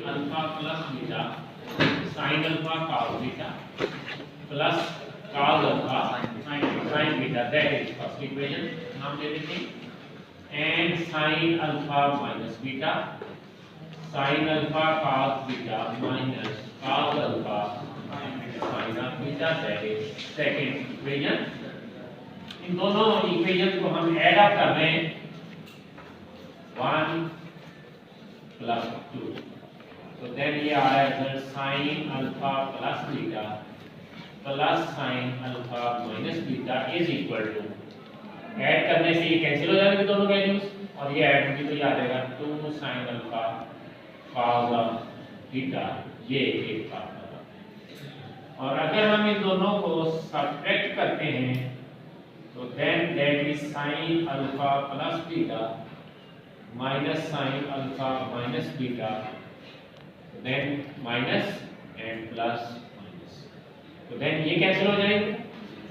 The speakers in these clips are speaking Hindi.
Alpha plus beta sine alpha cos beta plus cos alpha sin beta, that is first equation नाम दे देते हैं। And sine alpha minus beta sine alpha cos beta minus cos alpha sin of beta, that is second equation. इन दोनों इक्वेशन को हम ऐड अप कर रहे हैं 1 प्लस 2, तो देन ये आ रहा है sir sine alpha plus beta plus sine alpha minus beta is equal to, add करने से ये कैंसिल हो जाएंगे दोनों वैल्यूज और ये ऐड होगी तो ये आ जाएगा 2 साइन अल्फा cos बीटा, ये एक बात। और अगर हम इन दोनों को सब्ट्रैक्ट करते हैं तो then that is sine alpha plus beta minus sine alpha minus beta, then minus and plus minus, तो देन ये कैंसिल हो जाएंगे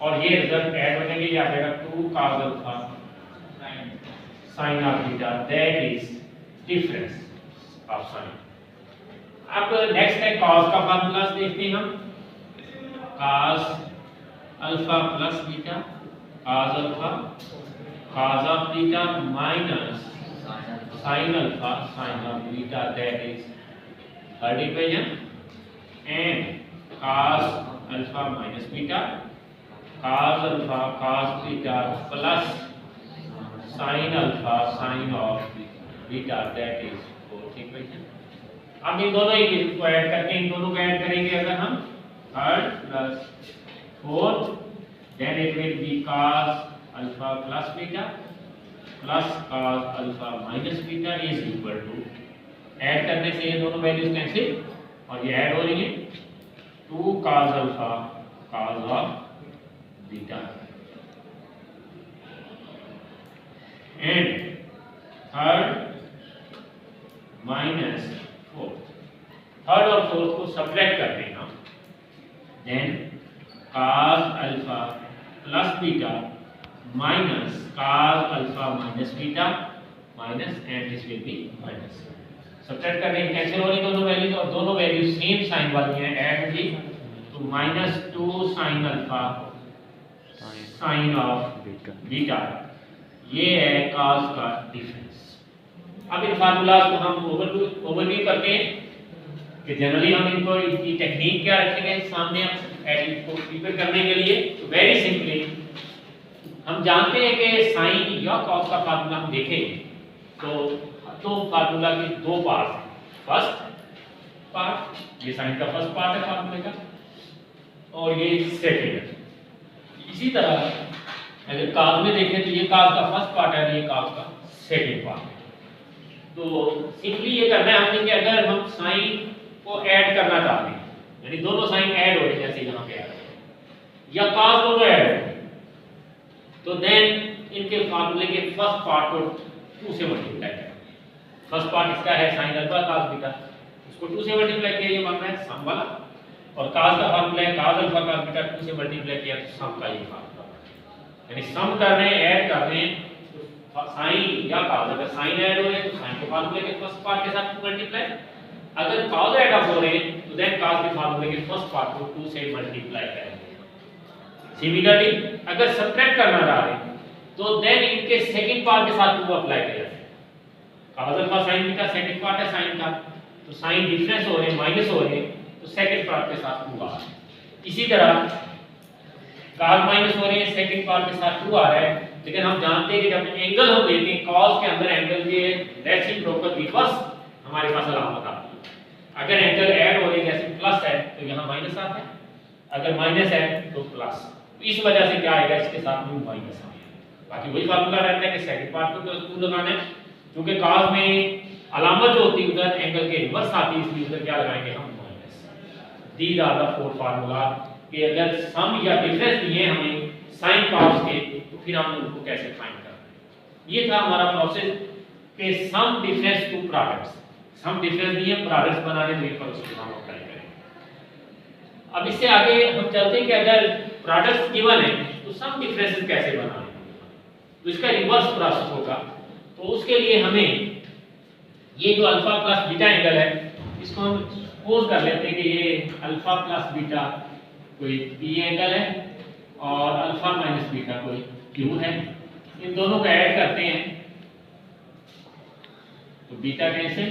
और ये रिजल्ट ऐड हो जाएंगे, ये आ जाएगा 2 cos alpha sign of beta, that is difference of sine. अब नेक्स्ट है cos का फार्मूला देखते हैं हम। cos alpha plus beta cos alpha cos of beta minus sin alpha sin of beta, that is third equation, and cos alpha minus beta cos alpha cos beta plus sin alpha sin of beta, that is fourth equation। अब इन दोनों इक्वेशन को ऐड करके इन दोनों को ऐड करेंगे अगर हम third plus fourth, then it will be cos alpha plus beta plus cos alpha minus beta is equal to, add करने से ये दोनों वैल्यूज कैंसिल और ये ऐड हो रही है 2 cos alpha cos of beta, and third minus fourth, third और फोर्थ को सब्ट्रैक्ट करते हैं हम, then cos alpha plus beta minus cos alpha minus beta minus, and this will be minus, subtract करने के कैंसिल हो रही दोनों वैल्यूज और दोनों वैल्यूज सेम साइन वाली हैं, ऐड होगी तो -2 sin alpha sin of beta, ये है cos का डिफरेंस। अब इन फार्मूलाज को हम ओवरव्यू करते हैं कि जनरली हम इनको इनकी टेक्निक क्या रखेंगे सामने हम को प्रिपेयर करने के लिए। तो वेरी सिंपली हम जानते हैं कि साइन या कॉस का फार्मूला हम देखें तो फार्मूला के दो पार्ट हैं। फर्स्ट पार्ट ये साइन का फर्स्ट पार्ट है फार्मूले का और ये सेकंड है। इसी तरह अगर कॉस में देखें तो ये कॉस का फर्स्ट पार्ट है, ये कॉस का सेकंड पार्ट है। तो सिंपली ये करना है हमने कि अगर हम साइन को ऐड करना चाहते हैं, यानी दोनों साइन ऐड हो रहे हैं जैसे यहाँ पे आ रहे हैं या कॉस दोनों ऐड हो रहे हैं, तो देन इनके फार्मूले के फर्स्ट पार्ट को 2 से मल्टीप्लाई करें। फर्स्ट पार्ट इसका है sin अल्फा cos बीटा, उसको 2 से मल्टीप्लाई किया ये बनना है सम वाला, और cos का फार्मूला है cos अल्फा cos बीटा 2 से मल्टीप्लाई किया तो सम का ये फार्मूला, यानी सम कर रहे हैं ऐड कर रहे हैं तो sin या cos, अगर sin ऐड हो रहे हैं तो sin के फार्मूले के फर्स्ट पार्ट के साथ मल्टीप्लाई, अगर cos ऐड हो रहे हैं तो देन cos के फार्मूले के फर्स्ट पार्ट को 2 से मल्टीप्लाई करेंगे। सिमिलरली अगर सब्ट्रैक्ट करना चाह रहे हैं तो देन इनके सेकंड पार्ट के साथ 2 अप्लाई किया जाए। cos alpha sin beta second part है sin का, तो sin डिफरेंस हो रहे हैं माइनस हो रहे हैं तो सेकंड पार्ट के साथ 2 आ रहा है। इसी तरह cos माइनस हो रहे हैं सेकंड पार्ट के साथ 2 आ रहा है, लेकिन हम जानते हैं कि जब एंगल हम लेते हैं cos के अंदर एंगल के रेसिप्रोकल रिवर्स हमारे पास अलामत आती है। अगर एंगल ऐड हो रहे हैं जैसे प्लस है तो यहाँ माइनस आता है, अगर माइनस है तो प्लस, इस वजह से क्या आएगा इसके साथ में माइनस आएगा। बाकी वही फार्मूला रहता है कि सेकंड पार्ट को प्लस 2 लगाना है, क्योंकि cos में अलामत जो होती है उधर एंगल के रिवर्स आती है, इसलिए उधर क्या लगाएंगे हम minus. These are the 4 formula कि अगर सम या डिफरेंस दिए हमें sin cos के तो फिर हम उनको कैसे फाइंड करना है। ये था हमारा प्रोसेस कि sum difference to products, sum difference दिए प्रोडक्ट्स बनाने के लिए प्रोसेस हम अप्लाई करेंगे। अब इससे आगे हम चलते हैं कि अगर प्रोडक्ट्स गिवन है तो सम डिफरेंसेस कैसे बनाने, तो इसका रिवर्स प्रोसेस होगा। तो उसके लिए हमें ये जो अल्फा प्लस बीटा एंगल है इसको हम सपोज कर लेते हैं कि ये अल्फा प्लस बीटा कोई पी एंगल है और अल्फा माइनस बीटा कोई क्यू है। इन दोनों को ऐड करते हैं तो beta cancel,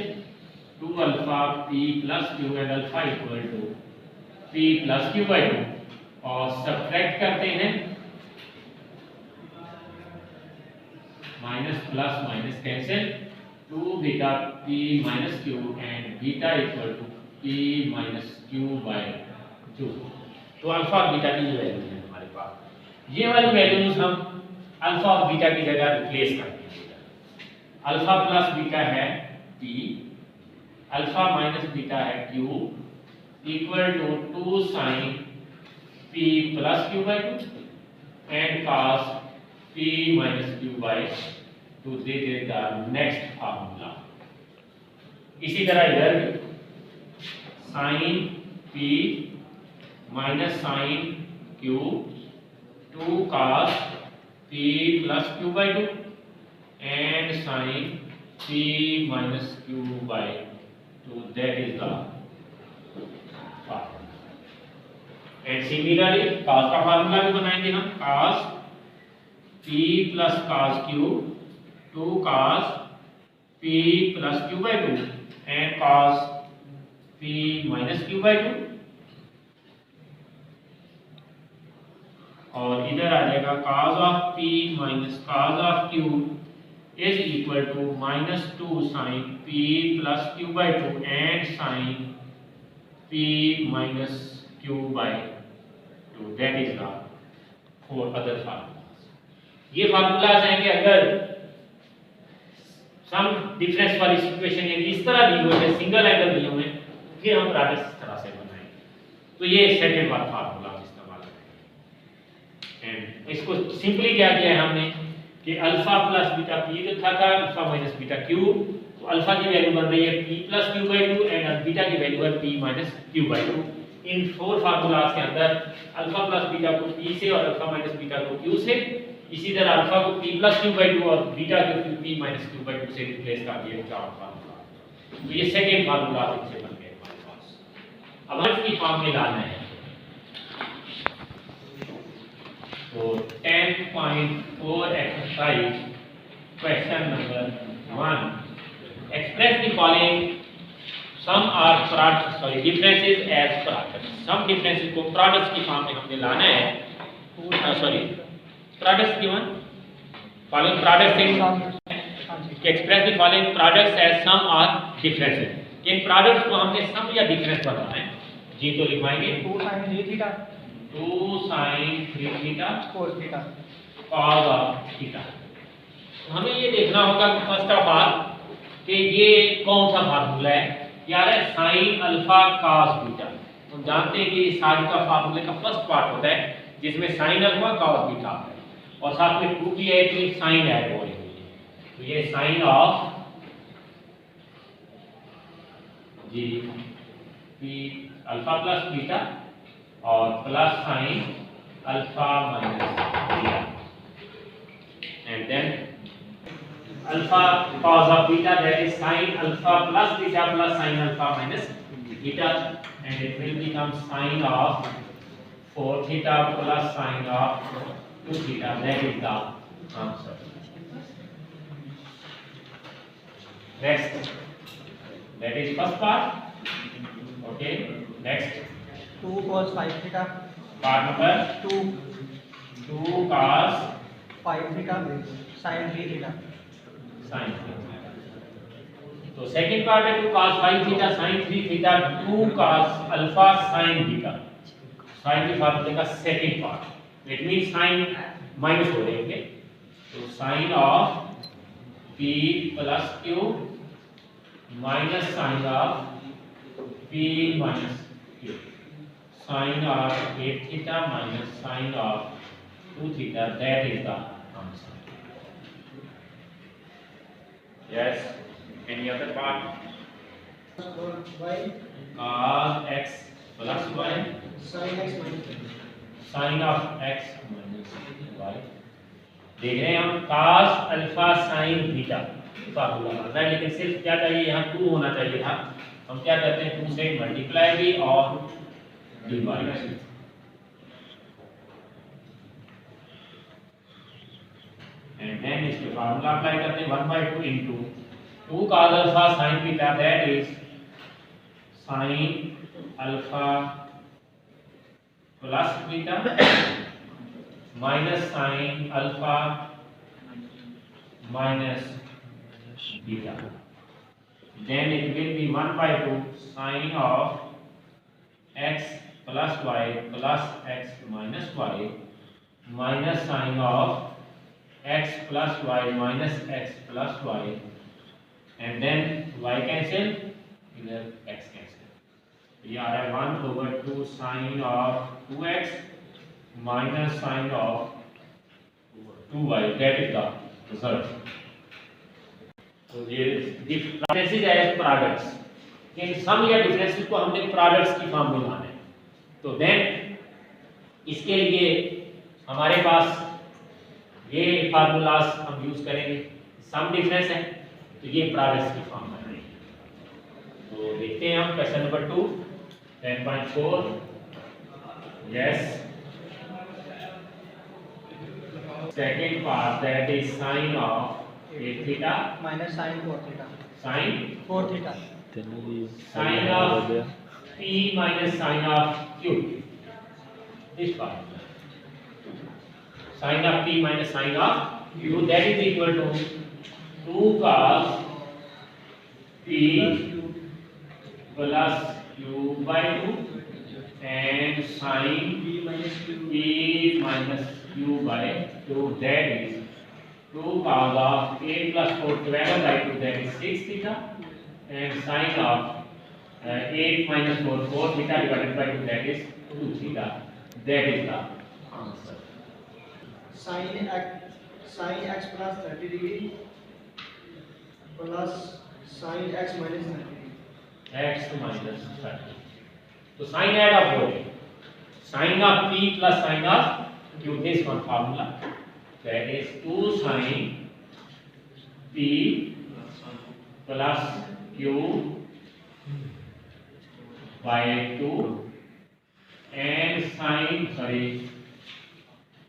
2 alpha p plus q and alpha equal to p plus q by 2 और सब्ट्रैक्ट करते हैं minus plus minus cancel, 2 beta p minus q and beta equal to p minus q by 2। तो अल्फा और बीटा की वैल्यू है हमारे पास, ये वाली वैल्यूज हम अल्फा और बीटा की जगह रिप्लेस करते हैं। अल्फा प्लस बीटा है पी, अल्फा माइनस बीटा है q equal to 2 sine p plus q by 2 and cos p minus q by 2। This is the next formula. इसी तरह इधर sine p minus sine q 2 cos p plus q by 2 and sin p minus q by 2। that is the formula। and similarly cos का फार्मूला भी बनाएंगे हम, cos p plus cos q 2 cos p plus q by 2 and cos p minus q by 2। और इधर आ जाएगा cos of p minus cos of q is equal to minus 2 sin p plus q by 2 and sin p minus q by 2। that is the four other formulas। ये फार्मूलाज हैं कि अगर सम डिफरेंस वाली सिचुएशन है इस तरह दी हुई है, सिंगल एंगल दिए हुए हैं, फिर हम प्रोडक्ट इस तरह से बनाएंगे। तो ये सेकंड वाला फार्मूला हम इस्तेमाल करेंगे। एंड इसको सिंपली क्या किया है हमने कि अल्फा प्लस बीटा पी लिखा था, अल्फा माइनस बीटा क्यू। तो अल्फा की वैल्यू बन रही है P plus q by 2 and beta की वैल्यू है P minus q by 2। In four formulas के अंदर अल्फा प्लस बीटा को पी से और अल्फा माइनस बीटा को क्यू से, इसी तरह अल्फा को p प्लस क्यू बाई 2 और बीटा को p माइनस क्यू बाई 2 से रिप्लेस कर दिया चार फार्मूला। तो ये सेकंड फार्मूला इससे बन गया हमारे पास। अब हम इसकी फॉर्म में लाना है तो 10.4 exercise question number 1 express the following sum are products sorry differences as products. Sum differences को प्रोडक्ट्स की फॉर्म में हमने लाना है। Sorry products given following products in express the following products as sum or differences। In products को हमने sum या difference बताना है जी। तो लिखवाएंगे 2 sin 3 theta 2 sin 3 theta cos theta cos of theta। हमें ये देखना होगा कि फर्स्ट ऑफ ऑल कि ये कौन सा फार्मूला है, यार है sin अल्फा cos बीटा। हम जानते हैं कि सारी का फार्मूले का फर्स्ट पार्ट होता है जिसमें sin अल्फा cos बीटा है और साथ में 2 की है तो साइन ऐड हो रही है। तो ये sine of G P alpha plus beta और plus sine alpha minus beta and then alpha cos of beta that is sine alpha plus beta plus sine alpha minus beta and it will become sine of 4 theta plus sine of 2 theta। that is the answer। next that is first part। okay next 2 cos 5 theta part number 2 cos 5 theta sin 3 theta sin 3। तो सेकंड पार्ट है 2 cos 5 theta sin 3 theta 2 cos alpha sin beta. sin के फार्मूले का second part it mean sine minus हो जाएंगे। तो sine of p plus q minus sine of p minus q sine of 8 theta minus sine of 2 theta. That is the answer. Yes any other part y cos x plus y sin x minus sine of x minus y। देख रहे हैं हम cos alpha sin beta formula बन रहा है, लेकिन सिर्फ क्या चाहिए यहाँ 2 होना चाहिए था हम क्या करते हैं 2 से मल्टीप्लाई भी और डिवाइड। एंड देन इसके फार्मूला अप्लाई करते हैं 1/2 into 2 cos alpha sin beta that is sin alpha plus beta minus sin alpha minus beta. Then it will be 1/2 sin of x plus y plus x minus y minus sin of x plus y minus x plus y, and then y cancel, इधर x cancel, ये आ रहा है 1/2 sin of 2x minus sin of 2y, that is the result। तो ये डिफरेंसेस एज प्रोडक्ट्स, इन सम या डिफरेंसेस को हमने प्रोडक्ट्स की फॉर्म में लाना है। तो देन इसके लिए हमारे पास ये फार्मूलास हम यूज करेंगे। सम डिफरेंस है तो ये प्रोडक्ट्स की फॉर्म में रहेगी। तो देखते हैं हम question number 2 10.4। Yes, second part that is sign of a theta minus sin 4 theta sin 4 theta sin of p minus sin of q, this part sin of p minus sin of q, that is equal to 2 cos p plus q by 2 and sin p minus q by 2, that is 2 cos of 8 plus 4 12 by 2, that is 6 theta, and sin of 8 minus 4 4 theta divided by 2, that is 2 theta, that is the answer। sin x plus 30 degree plus sin x minus 30 degree, x minus 30, तो sin add up हो गए, sin of p plus sin of q, this one formula, that is 2 sin p plus q by 2 and sin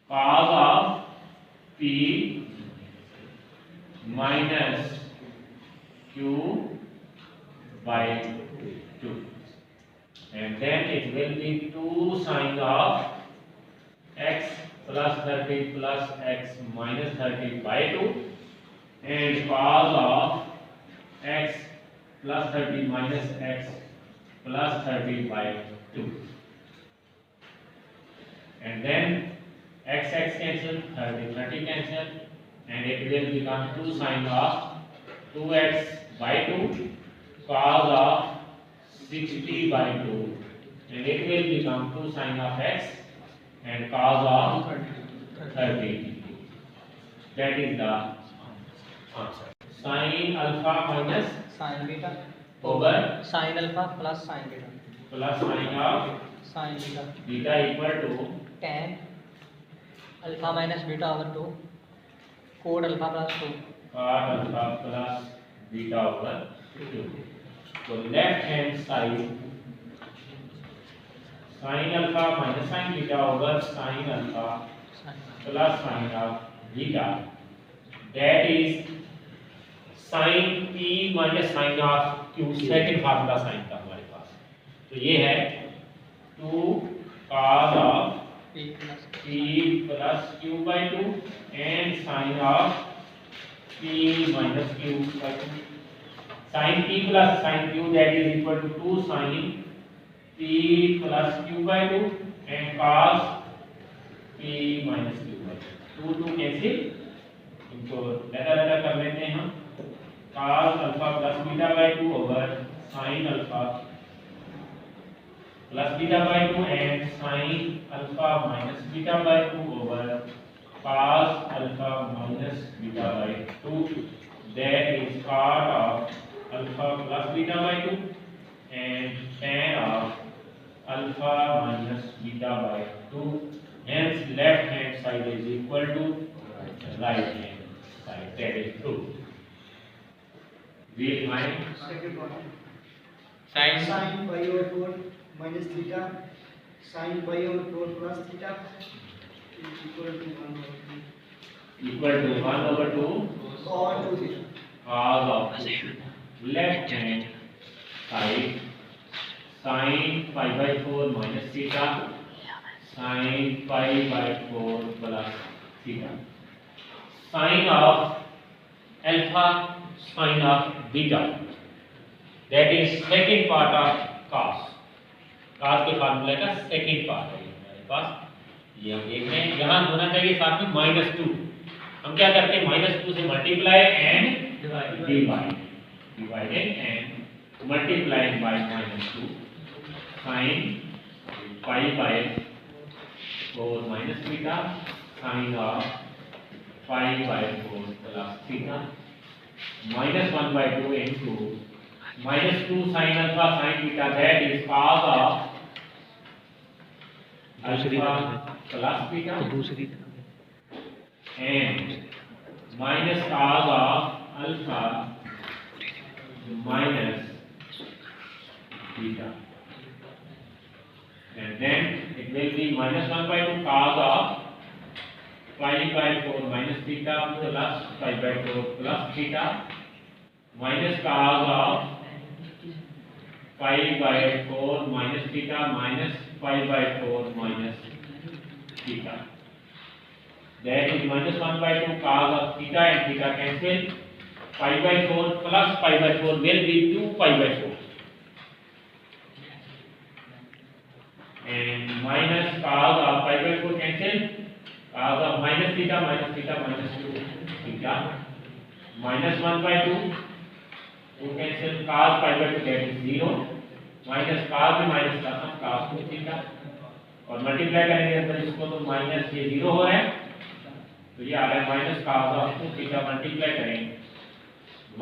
cos of p minus q by 2, and then it will be 2 sin of x plus 30 plus x minus 30 by 2 and cos of x plus 30 minus x plus 30 by 2, and then x cancel, 30 cancel, and it will become 2 sin of 2x by 2 cos of 60 by 2, and it will become 2 sin of x and cos of 30, that is the answer। sin alpha minus sin beta over sin alpha plus sin beta plus sin of sin beta beta equal to tan alpha minus beta over 2 cot alpha plus 2 cot alpha plus beta over 2। तो left hand side sin alpha minus sin beta over sin alpha plus sin of beta, that is sin p minus sin of q, second formula sign का हमारे पास। तो ये है 2 cos of p plus p plus q by 2 and sin of p minus q by 2, sin p plus sin q, that is equal to 2 sin p plus q by 2 and cos p minus q by 2, 2 cancel, इनको लगा कर लेते हैं हम, cos alpha plus beta by 2 over sin alpha plus beta by 2 and sin alpha minus beta by 2 over cos alpha minus beta by 2, that is cot of alpha plus beta by 2 and tan of alpha minus beta by 2, hence left hand side is equal to right hand side, that is true। We find second one sin sin pi over 4 minus theta sin pi over 4 plus theta is equal to 1 over 2 equal to 1 over 2 cos 2 theta. cos of left hand side sin pi by 4 minus theta sin pi by 4 plus theta. Sin of alpha, sin of beta, that is second part of cos. cos के फार्मूले का सेकंड पार्ट है हमारे पास। ये हम देख रहे हैं, यहाँ होना चाहिए साथ में -2। हम क्या करते हैं, -2 से multiply and divide, divided and multiplying by -2 sin pi by 4 minus theta sin of pi by 4 plus theta minus 1 by 2 into -2 sin alpha sin theta, that is cos of alpha plus theta and minus cos of alpha minus theta, and then it will be minus 1 by 2 cos of pi by 4 minus theta plus pi by 4 plus theta minus cos of pi by 4 minus theta minus pi by 4 minus theta, that is minus 1 by 2 cos of theta and theta cancel, pi by 4 plus pi by 4 will be 2 pi by 4 and minus cos of pi by 4 cancel, cos of minus theta minus 2 theta minus 1 by 2 cancel, cos pi by 2 that is 0 minus cos में माइनस करना cos 2 थीटा और मल्टीप्लाई करेंगे तो इसको तो माइनस ये 0 हो रहा है तो ये आ रहा है minus cos of 2 theta, multiply करेंगे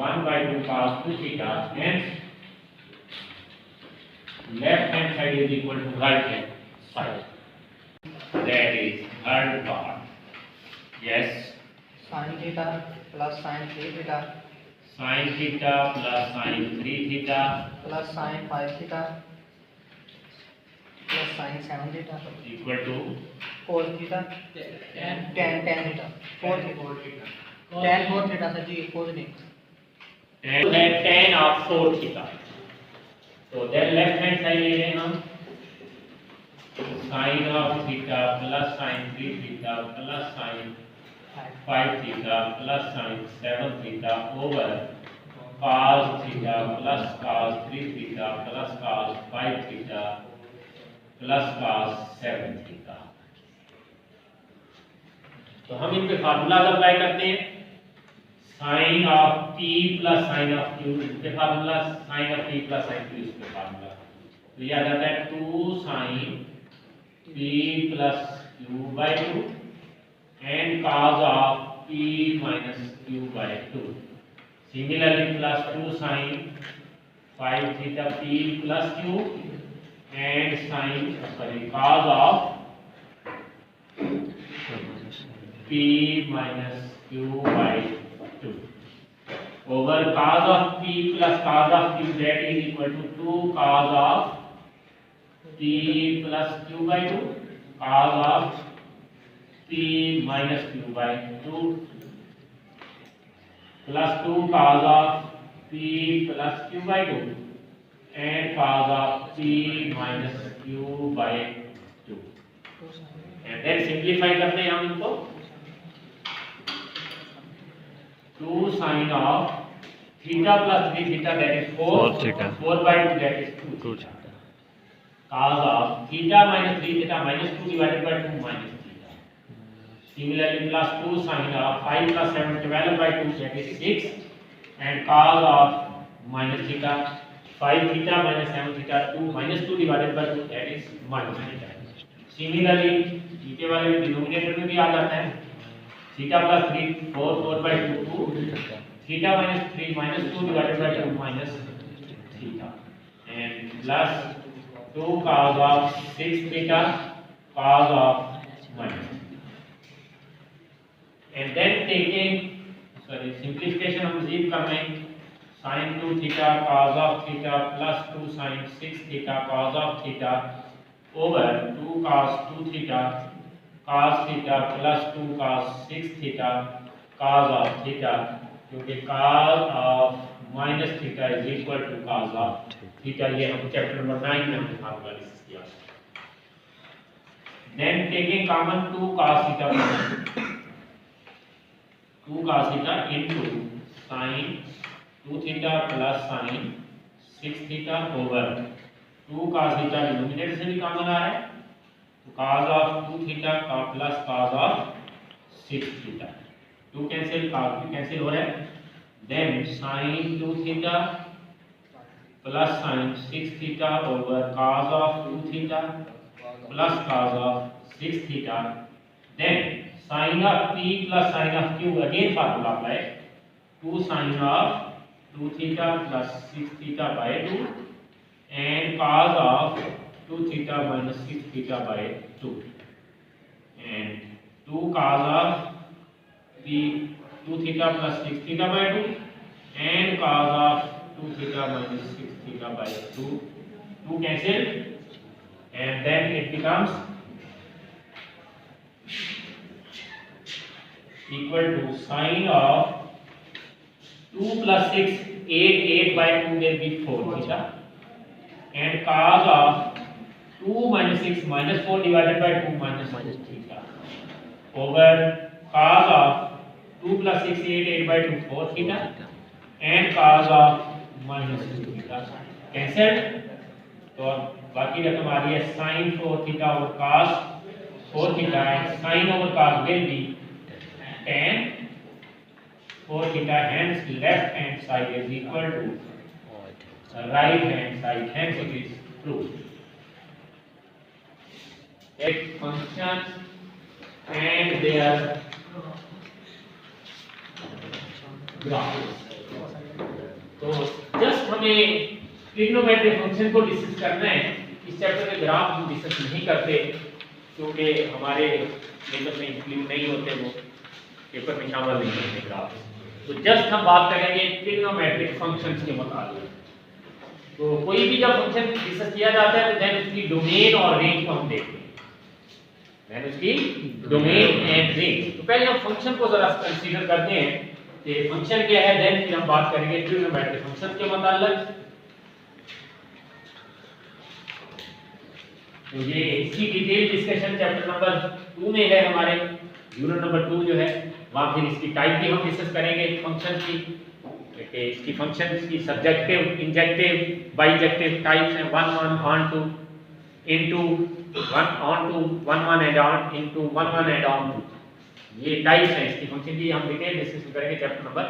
1 by 2 cos 2 theta, hence left hand side is equal to right hand side, that is third part. Yes, sin theta plus sin 3 theta sin theta plus sin 3 theta plus sin 5 theta plus sin 7 theta equal to cos theta tan theta 4 theta tan 4 theta sir ji cos नहीं tan of 4 theta. So then left hand side ले लें हम sin of theta plus sin 3 theta plus sin 5 theta plus sin 7 theta over cos theta plus cos 3 theta plus cos 5 theta plus cos 7 theta. तो हम इन पे फार्मूलाज अप्लाई करते हैं, sin of p plus sin of q, इसके formula sin of p plus sin q, इसके फार्मूला तो ये आ जाता है 2 sin p plus q by 2 and cos of p minus q by 2. Similarly plus 2 sin 5 theta p plus q and cos of p minus q by 2 over cos of p plus cos of q, that is equal to 2 cos of p plus q by 2 cos of p minus q by 2 plus 2 cos of p plus q by 2 and cos of p minus q by 2 and then simplify करते हैं हम इनको 2 sin of theta plus 3 theta, that is 4 theta. 4 by 2, that is 2 theta. Cos of theta minus 3 theta minus 2 divided by 2 minus theta. Similarly plus 2 sin of 5 plus 7 12 by 2, that is 6 and cos of minus theta 5 theta minus 7 theta 2 minus 2 divided by 2, that is minus theta. Similarly नीचे वाले डिनोमिनेटर में भी आ जाता है theta plus 3 4 by 2 2 theta minus 3 minus 2 divided by 2 minus theta and plus 2 cos of 6 theta cos of minus and then taking simplification हम मजीद कर रहे हैं sin 2 theta cos of theta plus 2 sin 6 theta cos of theta over 2 cos 2 theta cos theta plus 2 cos 6 theta cos of theta, क्योंकि cos of minus theta is equal to cos of theta। ये हम चैप्टर नंबर 9 में हमने फार्मूला डिस्कस किया। Then taking common 2 cos theta 2 cos theta into sin 2 theta plus sin 6 theta over 2 cos theta denominator से भी कॉमन आ रहा है, तो cos of 2 theta का plus cos of 6 theta, 2 cancel cos भी कैंसिल हो रहा है। then sin 2 theta plus sin 6 theta over cos of 2 theta plus cos of 6 theta, then sin of p plus sin of q, again formula apply, 2 sin of 2 theta plus 6 theta by 2 and cos of 2 theta minus 6 theta by 2 and 2 cos of p 2 theta plus 6 theta by 2 and cos of 2 theta minus 6 theta by 2, 2 cancel and then it becomes equal to sin of 2 plus 6, 8 by 2 will be 4 theta and cos of 2 minus 6 minus 4 divided by 2 minus 2 theta over cos of 2 plus 6, 8 by 2 4 theta and cos of minus 2 theta cancelled, तो बाकी रकम आ रही है sin 4 theta over cos 4 theta and sin over cos will be tan 4 theta, hence left hand side is equal to right hand side, hence it is proved. Take functions and their graphs. तो जस्ट हमें ट्रिग्नोमेट्रिक फंक्शन को डिस्कस करना है, इस चैप्टर के ग्राफ हम डिस्कस नहीं करते क्योंकि हमारे सिलेबस में इंक्लूड नहीं होते, वो पेपर में शामिल नहीं होते ग्राफ। तो जस्ट हम बात करेंगे ट्रिग्नोमेट्रिक फंक्शंस के मुताबिक। तो कोई भी जब फंक्शन डिस्कस किया जाता है तो देन उसकी डोमेन और रेंज को हम देखते हैं, देन उसकी डोमेन एंड रेंज। तो पहले हम फंक्शन को जरा कंसीडर करते हैं कि फंक्शन क्या है, देन फिर हम बात करेंगे ट्रिग्नोमेट्रिक फंक्शन के मुताबिक। तो ये इसकी डिटेल डिस्कशन चैप्टर नंबर 2 में है, हमारे यूनिट नंबर 2 जो है वहाँ फिर इसकी टाइप भी हम डिस्कस करेंगे फंक्शन की, कि इसकी फंक्शन की सब्जेक्टिव, इंजेक्टिव, बाइजेक्टिव टाइप्स हैं, 1 1 onto, into, 1 onto, 1 1 and onto, into, 1 1 and onto, ये टाइप्स हैं इसकी फंक्शन की, हम डिटेल डिस्कस करेंगे चैप्टर नंबर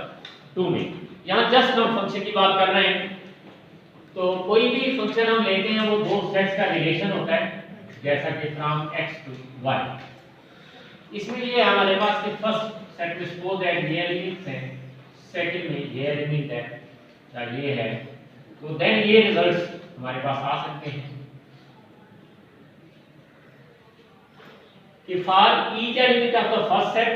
2 में। यहाँ जस्ट हम फंक्शन की बात कर रहे हैं। तो कोई भी फंक्शन हम लेते हैं वो दो सेट्स का रिलेशन होता है, जैसा कि फ्रॉम x to y। इसमें ये हमारे पास के फर्स्ट सेट में सपोज दैट ये एलिमेंट्स हैं, सेकंड में ये एलिमेंट है या ये है, तो देन ये रिजल्ट्स हमारे पास आ सकते हैं कि for each element of the first set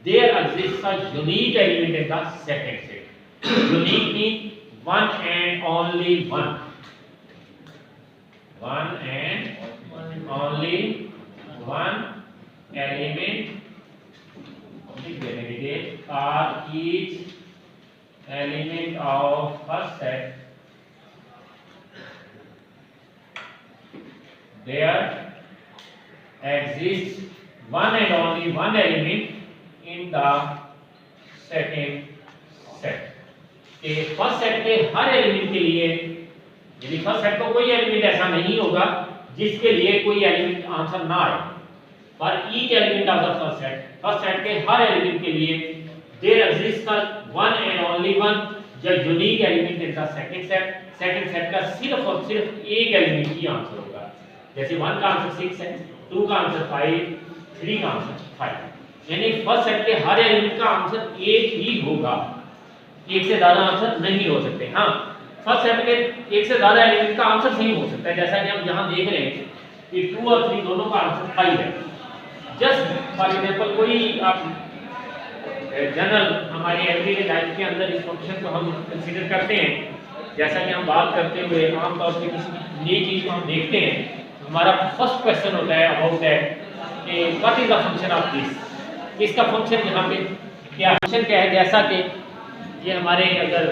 there exists a unique element in the second set. Unique mean one and only one and only one element for each element of first set there exists one and only one element in the second set। कि फर्स्ट सेट के हर एलिमेंट के लिए, यदि फर्स्ट सेट का कोई एलिमेंट ऐसा नहीं होगा जिसके लिए कोई एलिमेंट आंसर ना आए, पर each element of the first set के हर एलिमेंट के लिए there exists one and only one the unique element in the second set. Second set का सिर्फ और सिर्फ एक एलिमेंट ही आंसर होगा। जैसे 1 का आंसर 6 है, 2 का आंसर 5, 3 का आंसर 5, यानी फर्स्ट सेट के हर एलिमेंट का आंसर एक ही होगा, एक से ज्यादा आंसर नहीं हो सकते। हाँ, फर्स्ट सेट के एक से ज्यादा एलिमेंट का आंसर सही हो सकता है, जैसा कि हम यहाँ देख रहे हैं कि 2 और 3 दोनों का आंसर 5 है। जस्ट फॉर एग्जांपल कोई आप जनरल हमारी एवरीडे लाइफ के अंदर इस फंक्शन को हम कंसीडर करते हैं। जैसा कि हम बात करते हुए आमतौर पर किसी नई चीज़ को हम देखते हैं, हमारा फर्स्ट क्वेश्चन होता है अबाउट दैट कि what is the function of this, इसका फंक्शन यहाँ पे क्या फंक्शन क्या है। जैसा कि ये हमारे अगर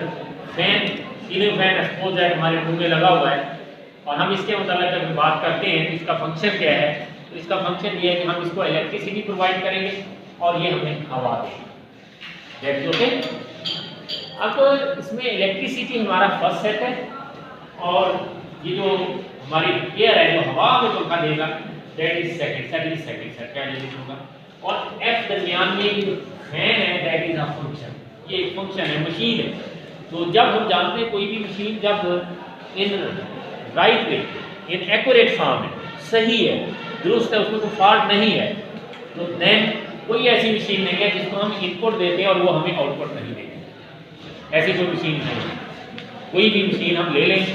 फैन सीलिंग फैन एक्सपोज है हमारे रूम में लगा हुआ है और हम इसके मुताबिक अगर बात करते हैं तो इसका फंक्शन क्या है। तो इसका फंक्शन ये है कि हम इसको इलेक्ट्रिसिटी प्रोवाइड करेंगे और ये हमें हवा देंगे। ओके, अब इसमें इलेक्ट्रिसिटी हमारा फर्स्ट सेट है और ये जो हमारी एयर है जो हवा में पंखा देगा दैट इज सेकंड सेट क्या होगा। और एफ दरमियान में जो फैन है दैट इज अ फंक्शन, ये एक फंक्शन है, मशीन है। तो जब हम जानते हैं कोई भी मशीन जब in right way in accurate form है, सही है, दुरुस्त है, उसमें कोई फॉल्ट नहीं है, तो देन कोई ऐसी मशीन नहीं है जिसको हम इनपुट देते हैं और वो हमें आउटपुट नहीं देती। ऐसी कोई मशीन नहीं है। कोई भी मशीन हम ले लें,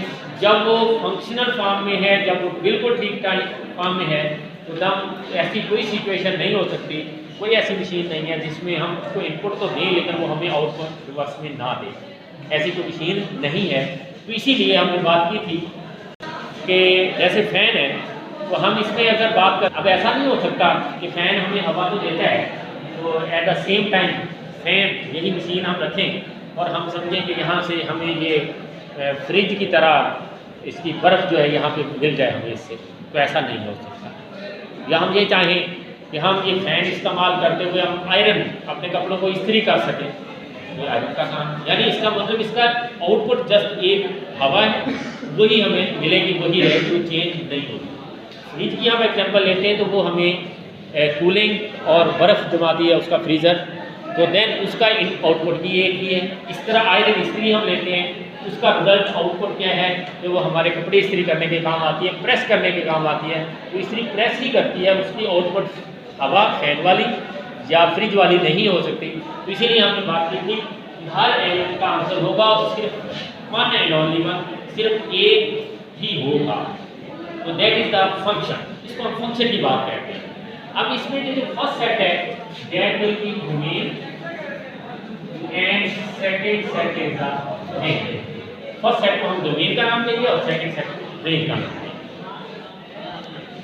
जब वो फंक्शनल फॉर्म में है, जब वो बिल्कुल ठीक ठाक फॉर्म में है, तो तब ऐसी कोई सिचुएशन नहीं हो सकती। कोई ऐसी मशीन नहीं है जिसमें हम उसको इनपुट तो दें लेकिन वो हमें आउटपुट रिवर्स में ना दे, ऐसी कोई मशीन नहीं है। तो इसीलिए हमने बात की थी कि जैसे फ़ैन है तो हम इसमें अगर बात कर, अब ऐसा नहीं हो सकता कि फ़ैन हमें हवा तो देता है तो at the same time fan यही मशीन हम रखें और हम समझें कि यहाँ से हमें ये फ्रिज की तरह इसकी बर्फ़ जो है यहाँ पे मिल जाए हमें इससे, तो ऐसा नहीं हो सकता। या हम ये चाहें कि हम ये फ़ैन इस्तेमाल करते हुए हम आयरन अपने कपड़ों को इस्त्री कर सकें, ये आयरन का काम, यानी इसका मतलब इसका आउटपुट जस्ट एक हवा है, वही हमें मिलेगी, वही है, कोई चेंज नहीं होगी। फ्रिज की हम एग्जाम्पल लेते हैं तो वो हमें कूलिंग और बर्फ़ जमाती है उसका फ्रीज़र, तो देन उसका आउटपुट भी एक ही है। इस तरह आयरन इस्त्री हम लेते हैं, उसका रिजल्ट आउटपुट क्या है कि वो हमारे कपड़े इस्त्री करने के काम आती है, प्रेस करने के काम आती है। तो इस्त्री प्रेस ही करती है, उसकी आउटपुट हवा फैन वाली या फ्रिज वाली नहीं हो सकती। तो इसीलिए हमने बात की थी कि हर एलिमेंट का आंसर होगा और सिर्फ वन एंड ओनली वन, सिर्फ एक ही होगा। तो दैट इज द फंक्शन, इसको हम फंक्शन की बात कहते हैं। अब इसमें जो फर्स्ट सेट है that will be domain and second set is the range. First set को हम डोमेन का नाम देंगे और सेकंड सेट रेंज का नाम।